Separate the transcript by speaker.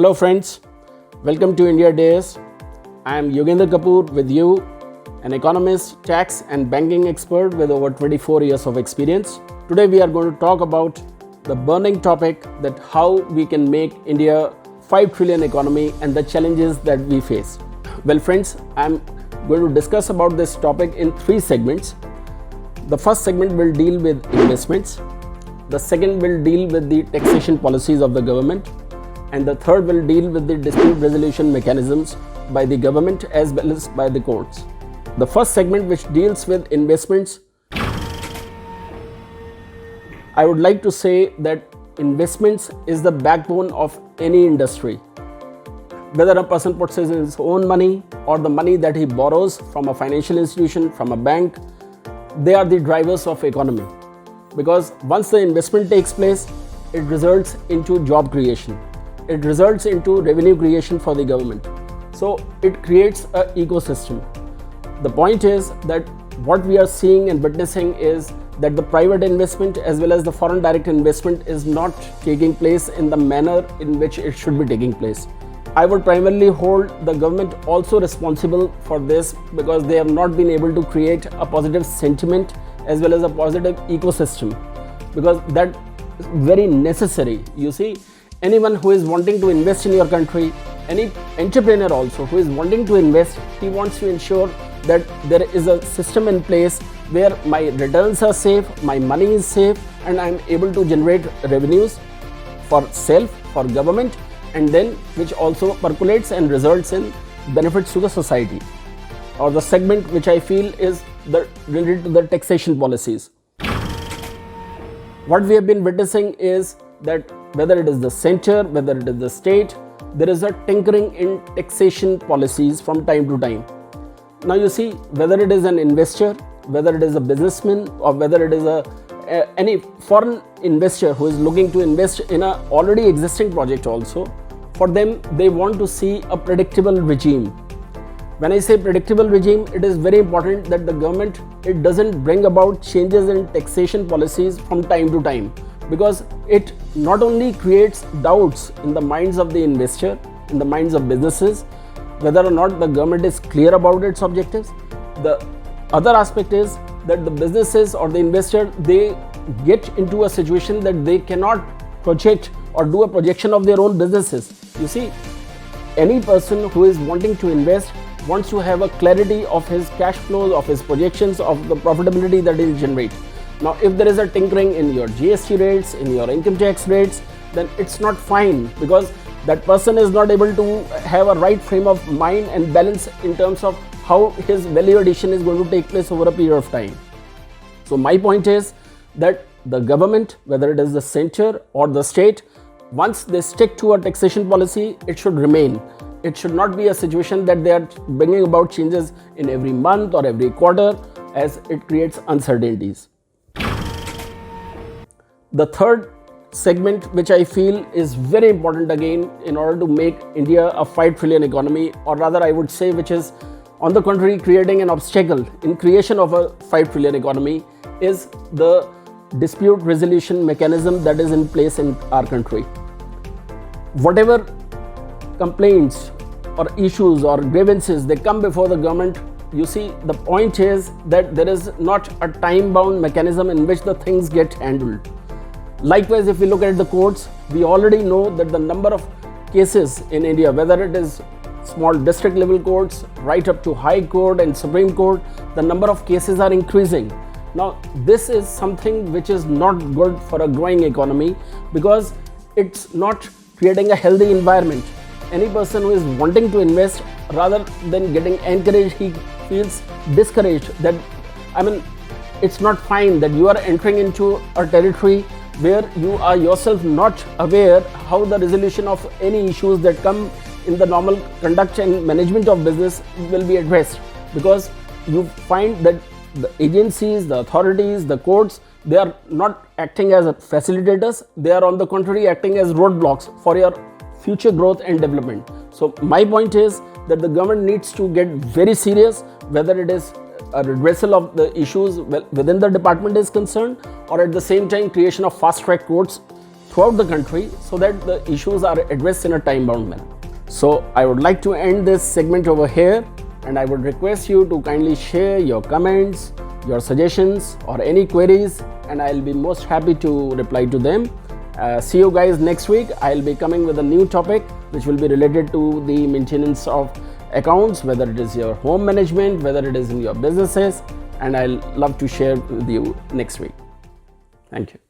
Speaker 1: Hello friends, welcome to India Days. I am Yogendra Kapoor with you, an economist, tax and banking expert with over 24 years of experience. Today we are going to talk about the burning topic that how we can make India 5 trillion economy and the challenges that we face. Well friends, I am going to discuss about this topic in 3 segments. The first segment will deal with investments. The second will deal with the taxation policies of the government. And the third will deal with the dispute resolution mechanisms by the government as well as by the courts. The first segment, which deals with investments, I would like to say that investments is the backbone of any industry. Whether a person puts in his own money or the money that he borrows from a financial institution, from a bank, they are the drivers of economy. Because once the investment takes place, it results into job creation. It results into revenue creation for the government. So it creates an ecosystem. The point is that what we are seeing and witnessing is that the private investment as well as the foreign direct investment is not taking place in the manner in which it should be taking place. I would primarily hold the government also responsible for this because they have not been able to create a positive sentiment as well as a positive ecosystem, because that is very necessary. You see, anyone who is wanting to invest in your country, any entrepreneur also who is wanting to invest, he wants to ensure that there is a system in place where my returns are safe, my money is safe, and I am able to generate revenues for self, for government, and then which also percolates and results in benefits to the society. Or the segment which I feel is related to the taxation policies. What we have been witnessing is that whether it is the center, whether it is the state, there is a tinkering in taxation policies from time to time. Now you see, whether it is an investor, whether it is a businessman, or whether it is any foreign investor who is looking to invest in a already existing project also, for them they want to see a predictable regime. When I say predictable regime, it is very important that the government, it doesn't bring about changes in taxation policies from time to time, because it not only creates doubts in the minds of the investor, in the minds of businesses, whether or not the government is clear about its objectives. The other aspect is that the businesses or the investor, they get into a situation that they cannot project or do a projection of their own businesses. You see, any person who is wanting to invest wants to have a clarity of his cash flows, of his projections, of the profitability that he will generate. Now, if there is a tinkering in your GST rates, in your income tax rates, then it's not fine, because that person is not able to have a right frame of mind and balance in terms of how his value addition is going to take place over a period of time. So my point is that the government, whether it is the center or the state, once they stick to a taxation policy, it should remain. It should not be a situation that they are bringing about changes in every month or every quarter, as it creates uncertainties. The third segment, which I feel is very important again in order to make India a 5 trillion economy, or rather I would say which is on the contrary creating an obstacle in creation of a 5 trillion economy, is the dispute resolution mechanism that is in place in our country. Whatever complaints or issues or grievances they come before the government, you see, the point is that there is not a time-bound mechanism in which the things get handled. Likewise, if we look at the courts, we already know that the number of cases in India, whether it is small district level courts right up to High Court and Supreme Court, the number of cases are increasing. Now, this is something which is not good for a growing economy, because it's not creating a healthy environment. Any person who is wanting to invest, rather than getting encouraged, he feels discouraged. That, it's not fine that you are entering into a territory where you are yourself not aware how the resolution of any issues that come in the normal conduct and management of business will be addressed, because you find that the agencies, the authorities, the courts, they are not acting as facilitators, they are on the contrary acting as roadblocks for your future growth and development. So my point is that the government needs to get very serious, whether it is a redressal of the issues within the department is concerned, or at the same time creation of fast track courts throughout the country so that the issues are addressed in a time-bound manner. So I would like to end this segment over here, and I would request you to kindly share your comments, your suggestions or any queries, and I'll be most happy to reply to them. See you guys next week. I'll be coming with a new topic which will be related to the maintenance of accounts, whether it is your home management, whether it is in your businesses, and I'll love to share with you next week. Thank you.